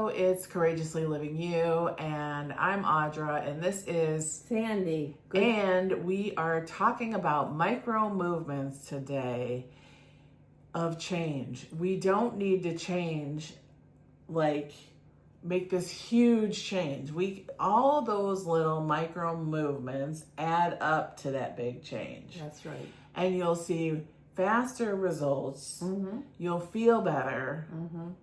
Hello, it's Courageously Living You, and I'm Audra, and this is Sandy. And we are talking about micro movements today of change. We don't need to change, like make this huge change. All those little micro movements add up to that big change. That's right. And you'll see faster results, Mm-hmm. you'll feel better,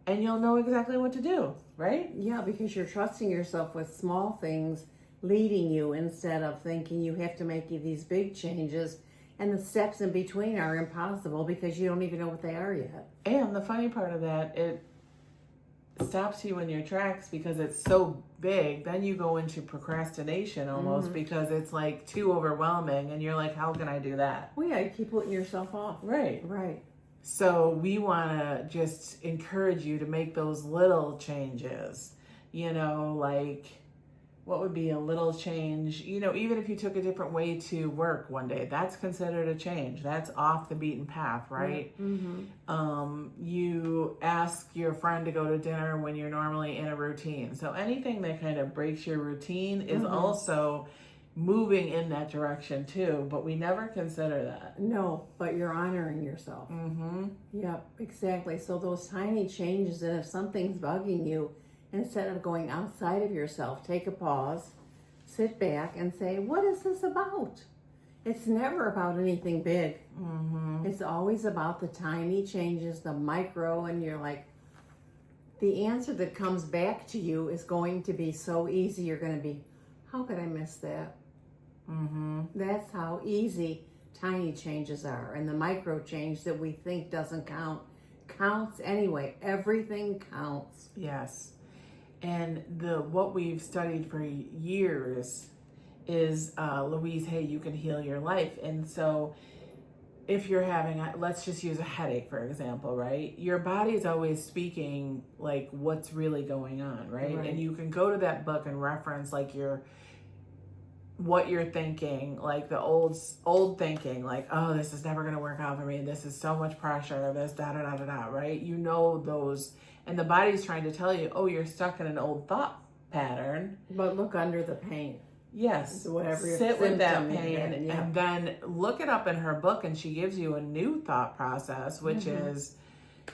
and you'll know exactly what to do, right? Yeah, because you're trusting yourself with small things leading you instead of thinking you have to make these big changes, and the steps in between are impossible because you don't even know what they are yet. And the funny part of that, it stops you in your tracks because it's so big. Then you go into procrastination almost because it's like too overwhelming, and you're like, how can I do that? Well, yeah, you keep putting yourself off. Right. Right. So we want to just encourage you to make those little changes, like what would be a little change, even if you took a different way to work one day, that's considered a change. That's off the beaten path, right? You ask your friend to go to dinner when you're normally in a routine. So anything that kind of breaks your routine is also moving in that direction too, but we never consider that. No, but you're honoring yourself. Yep, exactly. So those tiny changes, and if something's bugging you, instead of going outside of yourself, take a pause, sit back and say, what is this about? It's never about anything big. It's always about the tiny changes, the micro, and you're like, the answer that comes back to you is going to be so easy. You're going to be, how could I miss that? That's how easy tiny changes are. And the micro change that we think doesn't count counts anyway. Everything counts. Yes. And what we've studied for years is Louise Hay, You Can Heal Your Life. And so if you're having, let's just use a headache, for example, right? Your body is always speaking like what's really going on, right? And you can go to that book and reference like what you're thinking, like the old thinking, like, oh, this is never going to work out for me. This is so much pressure, this, da, right? Those, and the body's trying to tell you, oh, you're stuck in an old thought pattern. But look under the pain. Yes. So whatever your sit with that pain and then look it up in her book, and she gives you a new thought process, which is,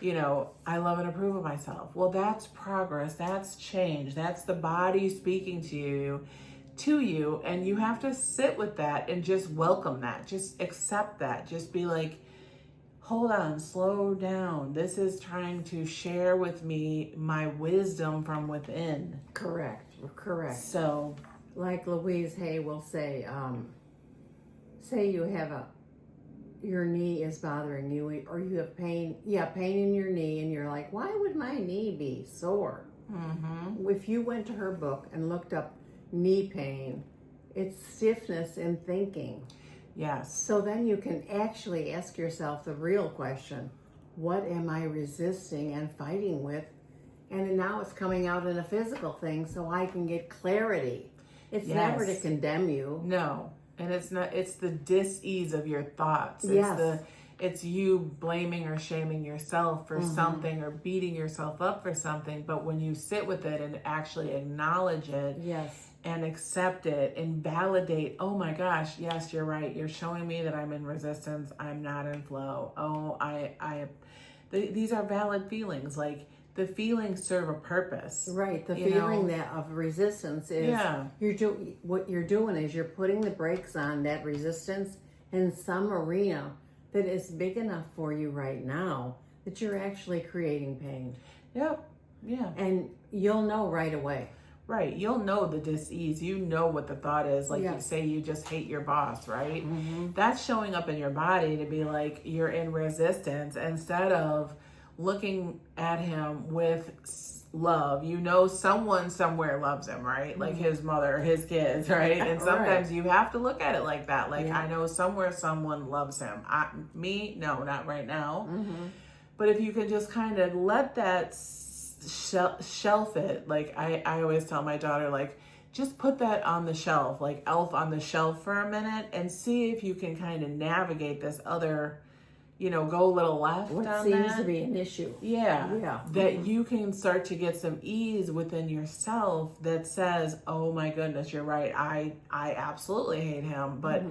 I love and approve of myself. Well, that's progress. That's change. That's the body speaking to you, and you have to sit with that and just welcome that. Just accept that. Just be like, hold on, slow down. This is trying to share with me my wisdom from within. Correct. So, like Louise Hay will say, say you have your knee is bothering you, or you have pain in your knee, and you're like, why would my knee be sore? If you went to her book and looked up knee pain, it's stiffness in thinking. yes. So then you can actually ask yourself the real question, what am I resisting and fighting with? And now it's coming out in a physical thing, so I can get clarity. It's never to condemn you. No. And it's not, it's the dis-ease of your thoughts. It's you blaming or shaming yourself for something, or beating yourself up for something. But when you sit with it and actually acknowledge it, and accept it and validate, oh my gosh, yes, you're right. You're showing me that I'm in resistance. I'm not in flow. Oh, these are valid feelings. Like, the feelings serve a purpose. Right. The feeling that of resistance is what you're doing is you're putting the brakes on that resistance in some arena that is big enough for you right now that you're actually creating pain. Yep. Yeah. And you'll know right away. Right. You'll know the dis-ease. You know what the thought is. Like, you say you just hate your boss, right? That's showing up in your body to be like, you're in resistance, instead of looking at him with love. Someone somewhere loves him, right? Like his mother, his kids, right? And sometimes you have to look at it like that. Like, I know somewhere someone loves him. Me? No, not right now. But if you can just kind of let that shelf it, like I always tell my daughter, like, just put that on the shelf, like Elf on the shelf for a minute, and see if you can kind of navigate this other go a little left what on seems that. to be an issue. Yeah. That you can start to get some ease within yourself that says, oh my goodness, you're right. I absolutely hate him. But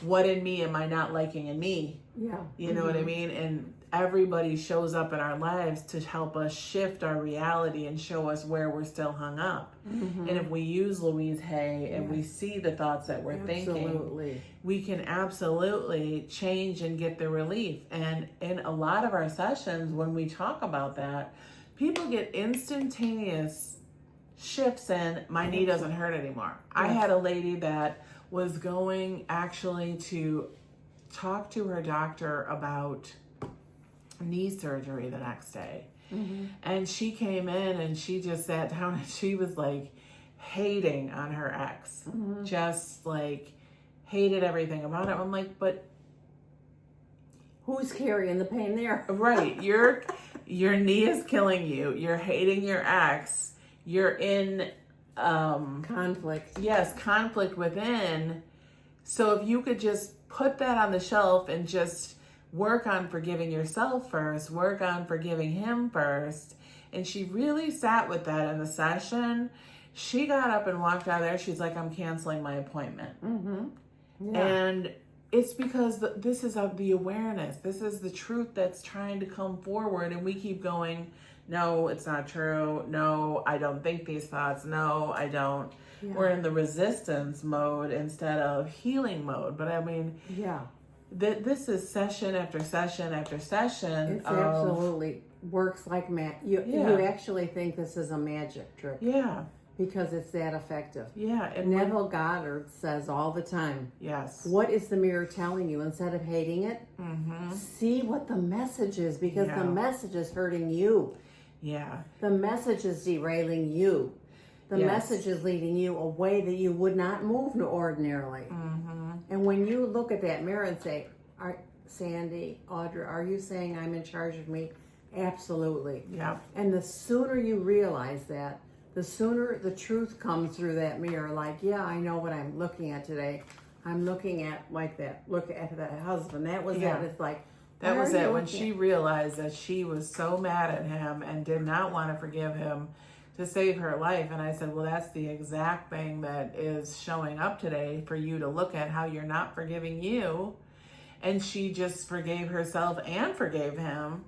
what in me am I not liking in me? Yeah. You know what I mean? And everybody shows up in our lives to help us shift our reality and show us where we're still hung up. And if we use Louise Hay and we see the thoughts that we're thinking, we can absolutely change and get the relief. And in a lot of our sessions, when we talk about that, people get instantaneous shifts in, my knee doesn't hurt anymore. I had a lady that was going actually to talk to her doctor about knee surgery the next day. And she came in and she just sat down and she was like hating on her ex. Just like hated everything about it. I'm like, but who's carrying the pain there? Right. Your knee is killing you. You're hating your ex. You're in conflict. Yes, conflict within. So if you could just put that on the shelf and just work on forgiving yourself first, work on forgiving him first. And she really sat with that in the session. She got up and walked out of there. She's like, I'm canceling my appointment. And it's because this is of the awareness. This is the truth that's trying to come forward. And we keep going, no, it's not true. No, I don't think these thoughts. No, I don't. We're in the resistance mode instead of healing mode. But I mean, this is session after session after session. It's absolutely works like magic. You actually think this is a magic trick. Yeah. Because it's that effective. Yeah. And Neville Goddard says all the time, yes. What is the mirror telling you? Instead of hating it, see what the message is, because the message is hurting you. Yeah. The message is derailing you. The message is leading you a way that you would not move ordinarily. And when you look at that mirror and say, Sandy, Audra, are you saying I'm in charge of me? Absolutely. Yeah. And the sooner you realize that, the sooner the truth comes through that mirror. Like, yeah, I know what I'm looking at today. I'm looking at like that. Look at that husband. That was it. It's like, that was it. When she realized that she was so mad at him and did not want to forgive him to save her life. And I said, well, that's the exact thing that is showing up today for you to look at, how you're not forgiving you. And she just forgave herself and forgave him.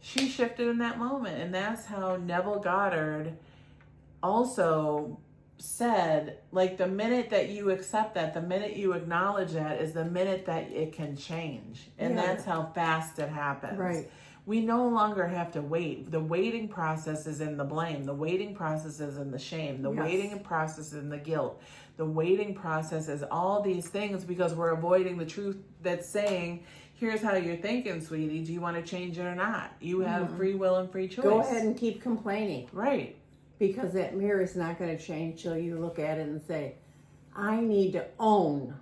She shifted in that moment. And that's how Neville Goddard also said, like, the minute that you accept that, the minute you acknowledge that is the minute that it can change. And that's how fast it happens. Right. We no longer have to wait. The waiting process is in the blame. The waiting process is in the shame. The waiting process is in the guilt. The waiting process is all these things because we're avoiding the truth that's saying, here's how you're thinking, sweetie. Do you want to change it or not? You have free will and free choice. Go ahead and keep complaining. Right. Because that mirror is not going to change till you look at it and say, I need to own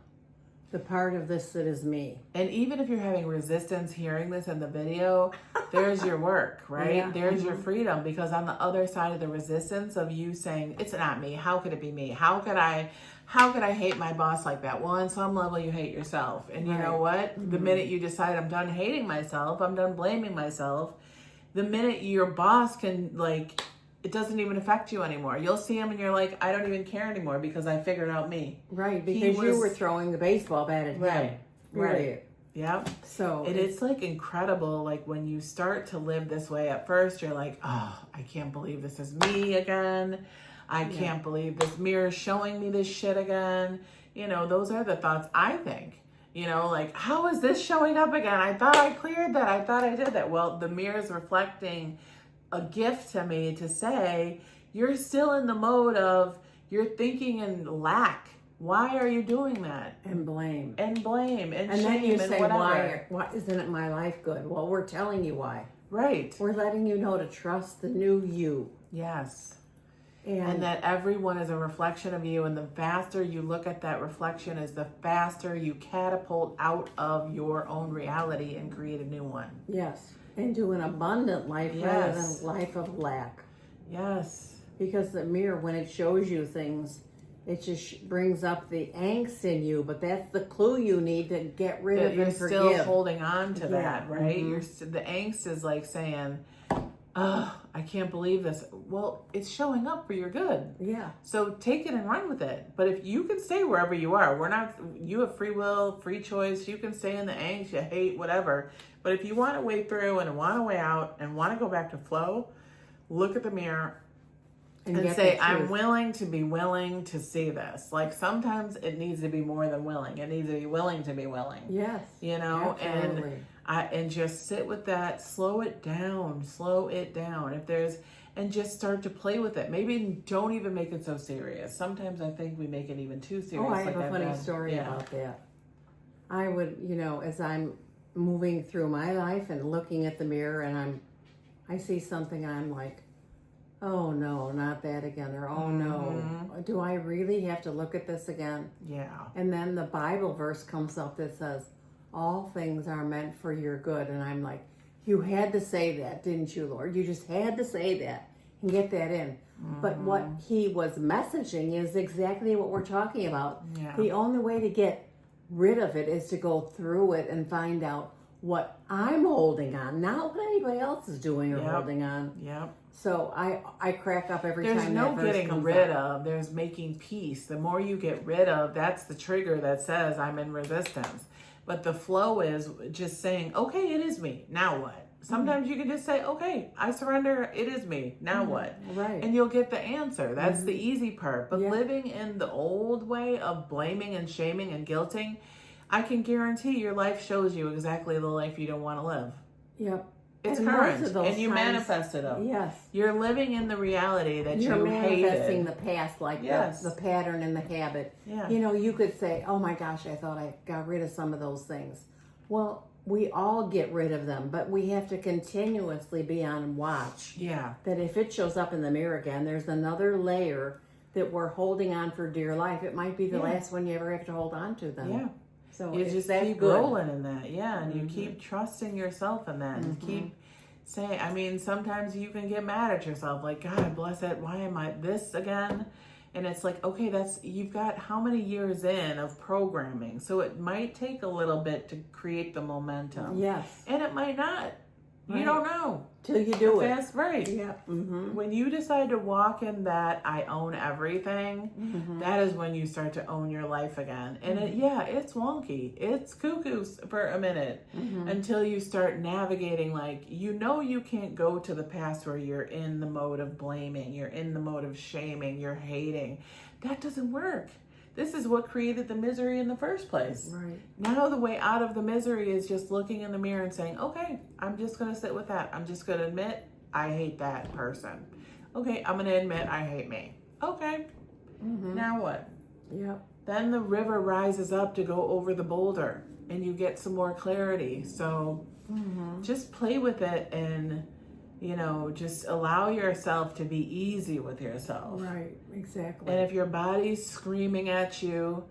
the part of this that is me. And even if you're having resistance hearing this in the video, there's your work, right? There's your freedom, because on the other side of the resistance of you saying, it's not me, how could it be me? How could I hate my boss like that? Well, on some level you hate yourself. And you know what? The minute you decide I'm done hating myself, I'm done blaming myself, the minute your boss can, like, it doesn't even affect you anymore. You'll see him and you're like, I don't even care anymore because I figured out me. Right, because you were throwing the baseball bat at him. Right. Yep. So it's like incredible. Like when you start to live this way, at first you're like, oh, I can't believe this is me again. I can't believe this mirror showing me this shit again. You know, those are the thoughts I think. You know, like, how is this showing up again? I thought I cleared that. I thought I did that. Well, the mirror is reflecting a gift to me to say, you're still in the mode of, you're thinking in lack. Why are you doing that? And blame. And blame and shame then you say, whatever. why isn't it my life good? Well, we're telling you why. Right. We're letting you know to trust the new you. Yes. And that everyone is a reflection of you, and the faster you look at that reflection is the faster you catapult out of your own reality and create a new one. Yes. Into an abundant life rather than a life of lack. Yes. Because the mirror, when it shows you things, It just brings up the angst in you, but that's the clue you need to get rid That of you're and still forgive. holding on to that, right? Mhm. The angst is like saying, "Oh, I can't believe this." Well, it's showing up for your good. Yeah. So take it and run with it. But if you can stay wherever you are, you have free will, free choice. You can stay in the angst, you hate, whatever. But if you want to way through and want to way out and want to go back to flow, look at the mirror and get say, the I'm truth. willing to see this. Like sometimes it needs to be more than willing. It needs to be willing to be willing. Yes. You know, Absolutely. and just sit with that, slow it down. And just start to play with it. Maybe don't even make it so serious. Sometimes I think we make it even too serious. Oh, I have a funny story about that. I would, as I'm moving through my life and looking at the mirror and I see something, I'm like, oh no, not that again, or oh no, do I really have to look at this again? Yeah. And then the Bible verse comes up that says, all things are meant for your good. And I'm like, you had to say that, didn't you, Lord? You just had to say that and get that in. But what he was messaging is exactly what we're talking about. Yeah. The only way to get rid of it is to go through it and find out what I'm holding on, not what anybody else is doing or holding on. Yep. So I crack up every There's time no that verse getting comes rid up. of. There's making peace. The more you get rid of, that's the trigger that says I'm in resistance. But the flow is just saying, okay, it is me. Now what? Sometimes you can just say, okay, I surrender. It is me. Now what? Right. And you'll get the answer. That's the easy part. But Yeah. living in the old way of blaming and shaming and guilting, I can guarantee your life shows you exactly the life you don't want to live. Yep. It's And current, most of those and you times- manifest it up. Yes. You're living in the reality that You're you manifesting hated. the past, like Yes. the pattern and the habit. Yeah. You could say, oh my gosh, I thought I got rid of some of those things. Well, we all get rid of them, but we have to continuously be on watch. Yeah. That if it shows up in the mirror again, there's another layer that we're holding on for dear life. It might be the last one you ever have to hold on to then. Yeah. So You it's just that keep good. rolling in that. Yeah. And you keep trusting yourself in that. And keep saying, I mean, sometimes you can get mad at yourself. Like, God bless it. Why am I this again? And it's like, okay, you've got how many years in of programming. So it might take a little bit to create the momentum. Yes. And it might not. You Right. don't know. Till you do it. That's right. Yeah. Mm-hmm. When you decide to walk in that I own everything, that is when you start to own your life again. And it's wonky. It's cuckoo for a minute until you start navigating, like, you can't go to the past where you're in the mode of blaming, you're in the mode of shaming, you're hating. That doesn't work. This is what created the misery in the first place. Right. Now the way out of the misery is just looking in the mirror and saying, okay, I'm just going to sit with that. I'm just going to admit I hate that person. Okay, I'm going to admit I hate me. Okay, now what? Yep. Then the river rises up to go over the boulder and you get some more clarity. So just play with it and, just allow yourself to be easy with yourself. Right. Exactly. And if your body's screaming at you,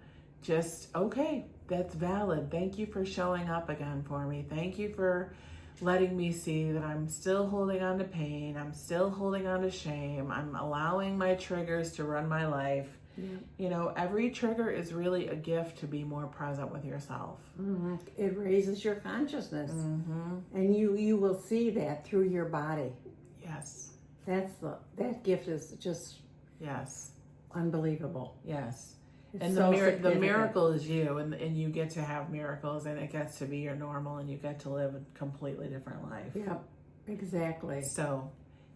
just, okay, that's valid. Thank you for showing up again for me. Thank you for letting me see that I'm still holding on to pain. I'm still holding on to shame. I'm allowing my triggers to run my life. Yeah. Every trigger is really a gift to be more present with yourself. It raises your consciousness. And you will see that through your body. Yes. That gift is just Yes. unbelievable. Yes. It's And so the significant. miracle is you, and you get to have miracles, and it gets to be your normal, and you get to live a completely different life. Yep, exactly. So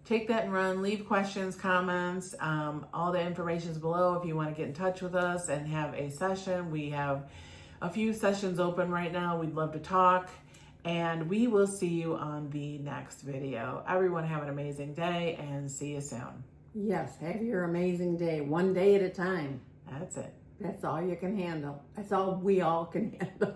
take that and run. Leave questions, comments. All the information's below if you want to get in touch with us and have a session. We have a few sessions open right now. We'd love to talk. And we will see you on the next video. Everyone have an amazing day and see you soon. Yes, have your amazing day, one day at a time. That's it. That's all you can handle. That's all we all can handle.